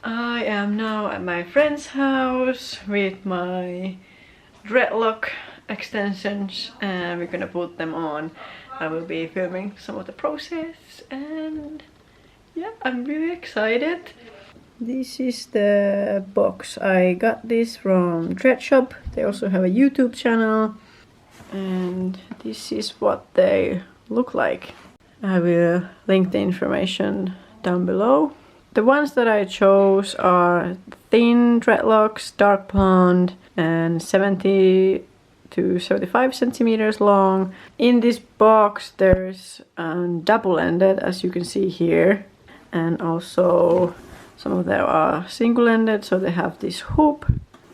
I am now at my friend's house with my dreadlock extensions and we're gonna put them on. I will be filming some of the process and yeah, I'm really excited. This is the box. I got this from Dread Shop. They also have a YouTube channel and this is what they look like. I will link the information down below. The ones that I chose are thin dreadlocks, dark blonde, and 70 to 75 centimeters long. In this box there's double-ended, as you can see here, and also some of them are single-ended, so they have this hoop.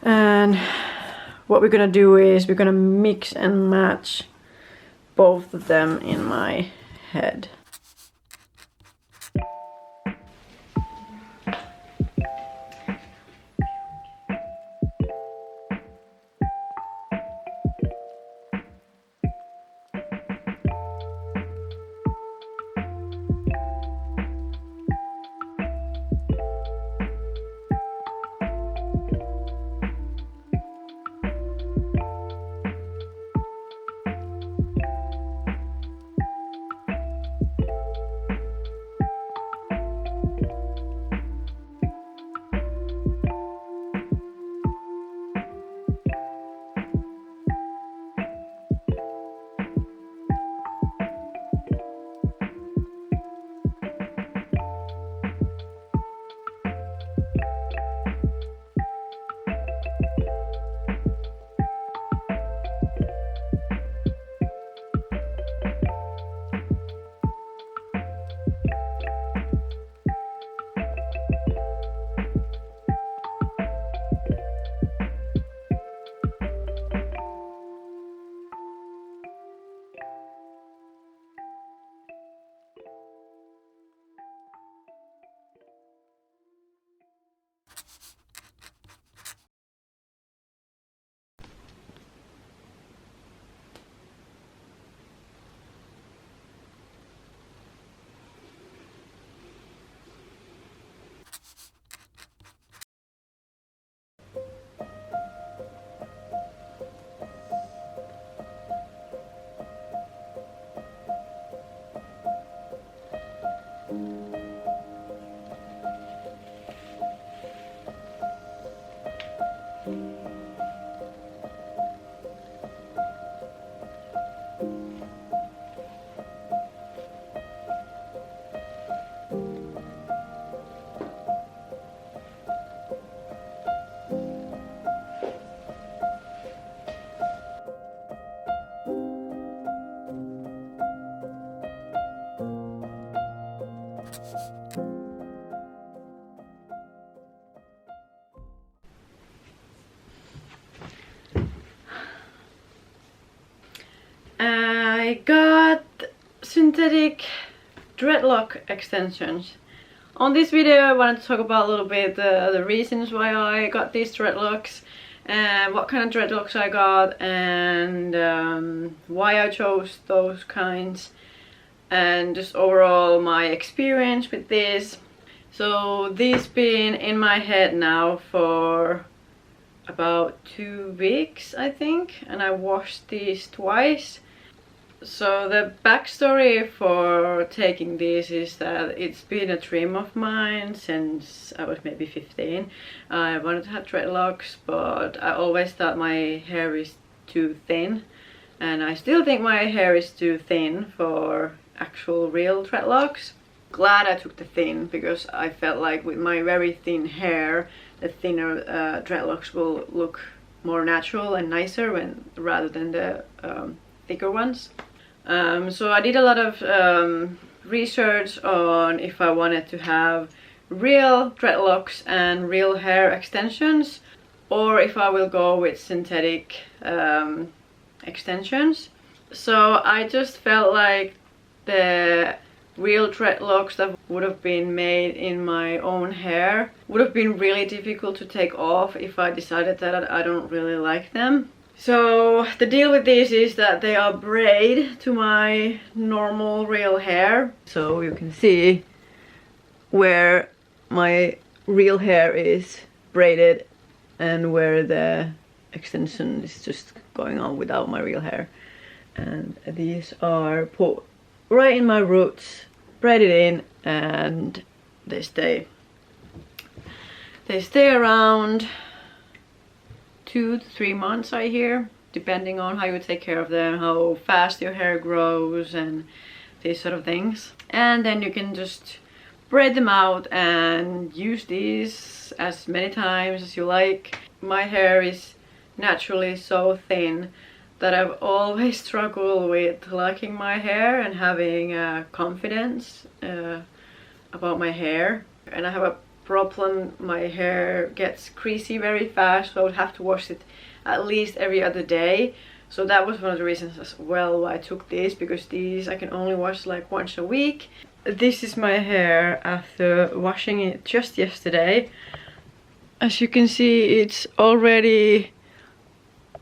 And what we're gonna do is we're gonna mix and match both of them in my head. I got synthetic dreadlock extensions. On this video I wanted to talk about a little bit the reasons why I got these dreadlocks and what kind of dreadlocks I got and why I chose those kinds and just overall my experience with this. So these been in my head now for about 2 weeks I think, and I washed these twice. So the backstory for taking these is that it's been a dream of mine since I was maybe 15. I wanted to have dreadlocks, but I always thought my hair is too thin, and I still think my hair is too thin for actual real dreadlocks. Glad I took the thin, because I felt like with my very thin hair the thinner dreadlocks will look more natural and nicer rather than the thicker ones. So I did a lot of research on if I wanted to have real dreadlocks and real hair extensions, or if I will go with synthetic extensions. So I just felt like the real dreadlocks that would have been made in my own hair would have been really difficult to take off if I decided that I don't really like them. So the deal with these is that they are braid to my normal real hair. So you can see where my real hair is braided and where the extension is just going on without my real hair. And these are put right in my roots, braided in, and they stay around 2 to 3 months, I hear, depending on how you take care of them, how fast your hair grows and these sort of things. And then you can just braid them out and use these as many times as you like. My hair is naturally so thin that I've always struggled with liking my hair and having confidence about my hair. And I have a problem, my hair gets greasy very fast, so I would have to wash it at least every other day. So that was one of the reasons as well why I took these, because these I can only wash like once a week. This is my hair after washing it just yesterday. As you can see, it's already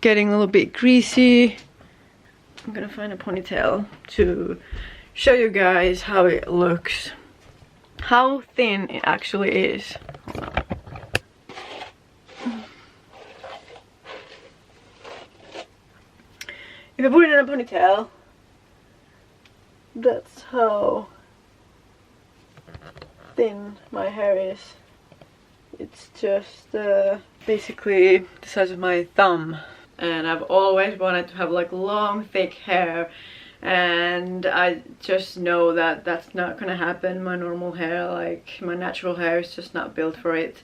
getting a little bit greasy. I'm gonna find a ponytail to show you guys how it looks, how thin it actually is. Hold on. If I put it in a ponytail, that's how thin my hair is. It's just basically the size of my thumb. And I've always wanted to have like long, thick hair, and I just know that that's not gonna happen. My normal hair, like my natural hair, is just not built for it.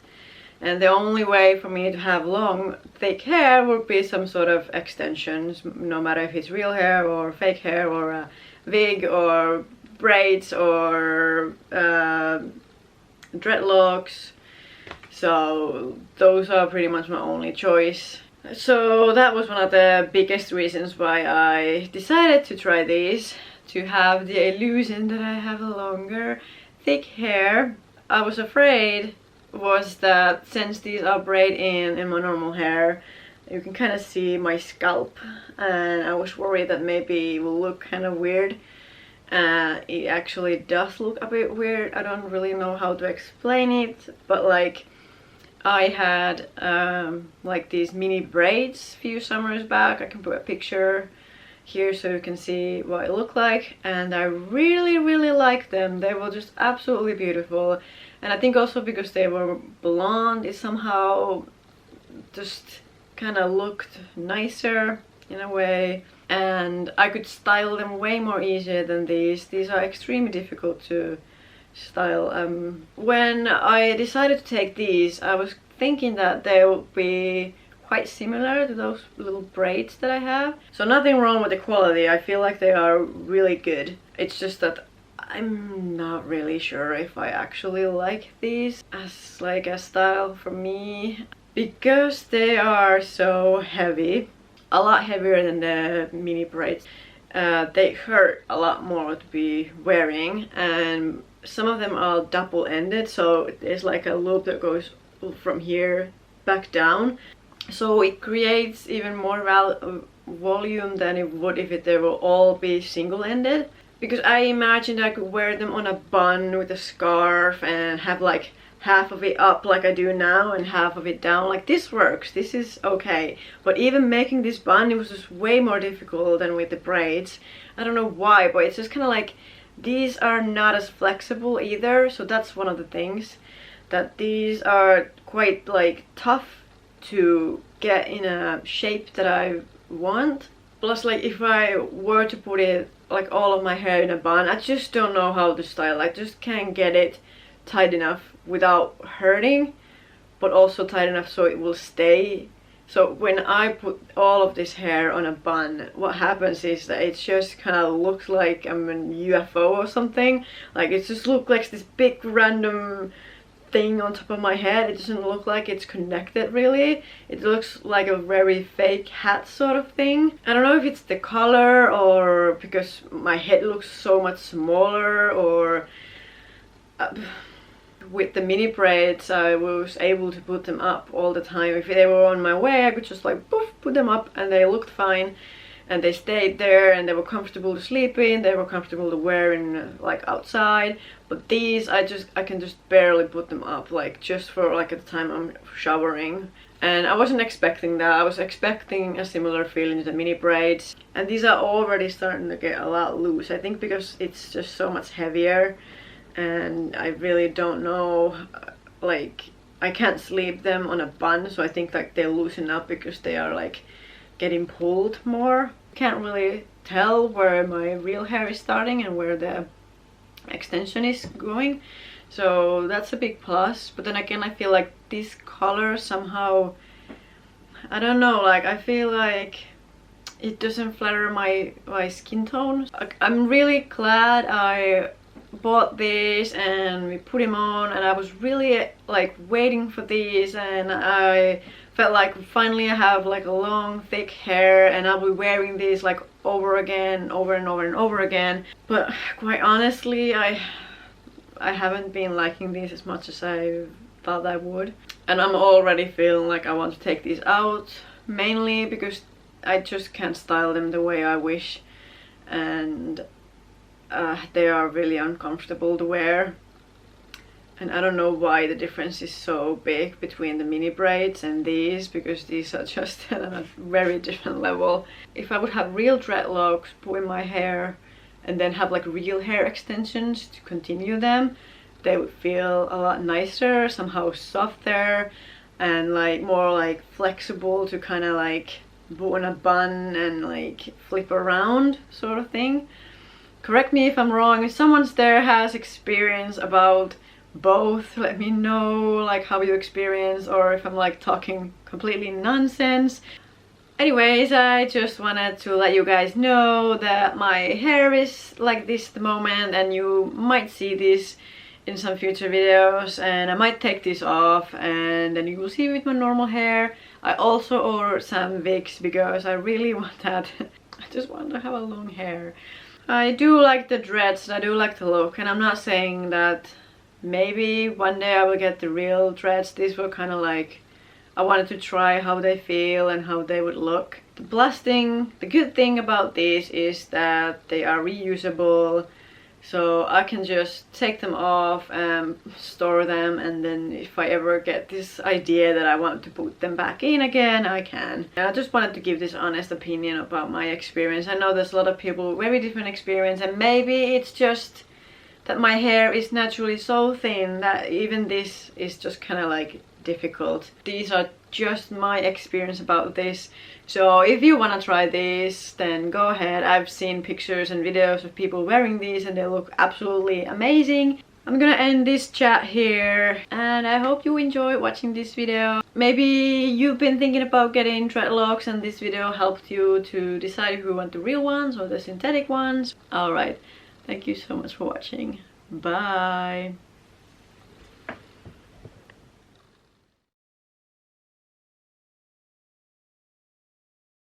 And the only way for me to have long, thick hair would be some sort of extensions, no matter if it's real hair or fake hair or a wig or braids or dreadlocks. So those are pretty much my only choice. So that was one of the biggest reasons why I decided to try these, to have the illusion that I have a longer, thick hair. I was afraid was that since these are braided in my normal hair, you can kind of see my scalp, and I was worried that maybe it will look kind of weird. It actually does look a bit weird. I don't really know how to explain it, but like I had like these mini braids a few summers back. I can put a picture here so you can see what it looked like, and I really liked them. They were just absolutely beautiful. And I think also because they were blonde, it somehow just kind of looked nicer in a way, and I could style them way more easier than these. These are extremely difficult to style. When I decided to take these, I was thinking that they would be quite similar to those little braids that I have. So nothing wrong with the quality, I feel like they are really good. It's just that I'm not really sure if I actually like these as like a style for me, because they are so heavy, a lot heavier than the mini braids. They hurt a lot more to be wearing, and some of them are double-ended, so there's like a loop that goes from here back down, so it creates even more volume than it would if they will all be single-ended. Because I imagined I could wear them on a bun with a scarf and have like half of it up like I do now and half of it down. Like this works, this is okay. But even making this bun, it was just way more difficult than with the braids. I don't know why, but it's just kind of like these are not as flexible either. So that's one of the things, that these are quite like tough to get in a shape that I want. Plus, like if I were to put it like all of my hair in a bun, I just don't know how to style. I just can't get it tight enough without hurting, but also tight enough so it will stay. So when I put all of this hair on a bun, what happens is that it just kind of looks like I'm an UFO or something. Like it just looks like this big random thing on top of my head. It doesn't look like it's connected really. It looks like a very fake hat sort of thing. I don't know if it's the color or because my head looks so much smaller, or with the mini braids I was able to put them up all the time. If they were on my way, I could just like poof, put them up and they looked fine. and they stayed there and they were comfortable to sleep in, they were comfortable to wear in like outside. But these I can just barely put them up, like just for like at the time I'm showering. And I wasn't expecting that. I was expecting a similar feeling to the mini braids, and these are already starting to get a lot loose, I think because it's just so much heavier, and I really don't know, like I can't sleep them on a bun, so I think like they loosen up because they are like getting pulled more. Can't really tell where my real hair is starting and where the extension is going, so that's a big plus. But then again, I feel like this color somehow, I don't know, like I feel like it doesn't flatter my skin tone. I'm really glad I bought these and we put them on, and I was really like waiting for these, and I felt like finally I have like a long thick hair and I'll be wearing these like over and over again. But quite honestly, I haven't been liking these as much as I thought I would, and I'm already feeling like I want to take these out, mainly because I just can't style them the way I wish, and they are really uncomfortable to wear. And I don't know why the difference is so big between the mini braids and these, because these are just at a very different level. If I would have real dreadlocks, put in my hair, and then have like real hair extensions to continue them, they would feel a lot nicer, somehow softer, and like more like flexible to kind of like put in a bun and like flip around sort of thing. Correct me if I'm wrong, if someone's there has experience about both, let me know like how you experience, or if I'm like talking completely nonsense. Anyways, I just wanted to let you guys know that my hair is like this at the moment, and you might see this in some future videos, and I might take this off and then you will see with my normal hair. I also ordered some wigs because I really want that. I just want to have a long hair. I do like the dreads, I do like the look, and I'm not saying that maybe one day I will get the real dreads. These were kind of like, I wanted to try how they feel and how they would look. The plus thing, the good thing about these is that they are reusable, so I can just take them off and store them, and then if I ever get this idea that I want to put them back in again, I can. I just wanted to give this honest opinion about my experience. I know there's a lot of people with very different experience, and maybe it's just that my hair is naturally so thin that even this is just kind of like difficult. These are just my experience about this, so if you want to try this, then go ahead. I've seen pictures and videos of people wearing these and they look absolutely amazing. I'm gonna end this chat here, and I hope you enjoyed watching this video. Maybe you've been thinking about getting dreadlocks and this video helped you to decide if you want the real ones or the synthetic ones. Alright, thank you so much for watching. Bye!